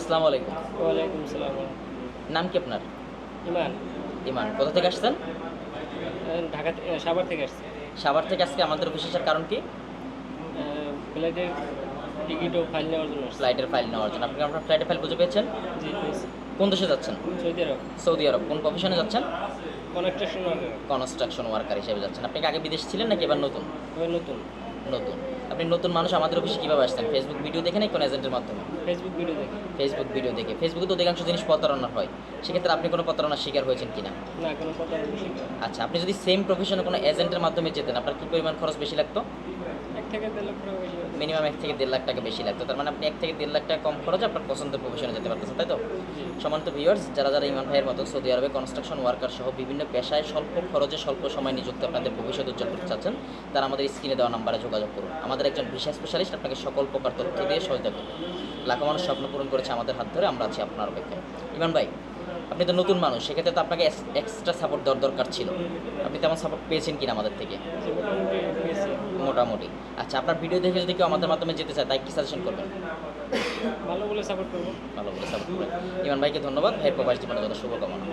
আসসালামু আলাইকুম। ওয়ালাইকুম সালাম। নাম কি আপনার? ইমান। ইমান। কোথা থেকে আসছেন? ঢাকা সাভার থেকে আসছি। সাভার থেকে আজকে আমাদের অফিসে আসার কারণ কি? ফ্লাইটের টিকিট ও ফাইল নেওয়ার জন্য আসছি। ফ্লাইটের ফাইল নেওয়ার জন্য। আপনি আপনার ফ্লাইটের ফাইল বুঝে পেয়েছেন? জি পেয়েছি। কোন দেশে যাচ্ছেন? সৌদি আরব। সৌদি আরব। কোন প্রফেশনে যাচ্ছেন? Construction worker. কনস্ট্রাকশন ওয়ার্কার হিসেবে যাচ্ছেন। আপনি কি আগে বিদেশ ছিলেন নাকি এবার নতুন? তবে নতুন। নতুন। আপনি নতুন মানুষ আমাদের অফিসে কীভাবে আসছেন? ফেসবুক ভিডিও দেখে নাকি কোনো এজেন্টের মাধ্যমে? ফেসবুক ভিডিও দেখি। ফেসবুক ভিডিও দেখে। ফেসবুকে তো অধিকাংশ জিনিস প্রতারণার হয়। সেক্ষেত্রে আপনি কোনো প্রতারণার শিকার হয়েছেন কিনা? না, কোনো প্রতারণা শিকার। আচ্ছা, আপনি যদি সেম প্রফেশনে কোনো এজেন্টের মাধ্যমে যেতেন, আপনার কী পরিমাণ খরচ বেশি লাগতো? 1 থেকে 1.5 লাখ টাকা বেশি লাগবে। মিনিমাম 1 থেকে 1.5 লাখ টাকা বেশি লাগতো। তার মানে আপনি 1 থেকে 1.5 লাখ টাকা কম খরচে আপনার পছন্দের প্রফেশনে যেতে পারতেছেন, তাই তো? জি। সম্মানিত ভিউয়ার্স, যারা যারা ইমান ভাইয়ের মতো সৌদি আরবে কনস্ট্রাকশন ওয়ার্কার সহ বিভিন্ন পেশায় স্বল্প খরচে স্বল্প সময় নিযুক্ত আপনাদের ভবিষ্যৎ উজ্জ্বল করতে চাচ্ছেন, তারা আমাদের স্ক্রিনে দেওয়া নাম্বারে যোগাযোগ করুন। আমাদের একজন ভিসা স্পেশালিস্ট আপনাকে সকল প্রকার তথ্য দিয়ে সহায়তা করবে। লাখো মানুষ স্বপ্ন পূরণ করেছে আমাদের হাত ধরে, আমরা আছি আপনার অপেক্ষায়। ইমান ভাই, আপনি তো নতুন মানুষ, সেক্ষেত্রে তো আপনাকে এক্সট্রা সাপোর্ট দেওয়ার দরকার ছিল। আপনি তেমন সাপোর্ট পেয়েছেন কিনা আমাদের থেকে? জি, মোটামুটি পেয়েছি। মোটামুটি। আচ্ছা, আপনার ভিডিও দেখে যদি কেউ আমাদের মাধ্যমে যেতে চায়, তাই কি সাজেশন করবেন? ভালো বলে সাপোর্ট করবো। ভালো বলে সাপোর্ট করবেন। ইমান ভাইকে ধন্যবাদ। ভাইয়ের প্রবাস জীবনে যত শুভকামনা।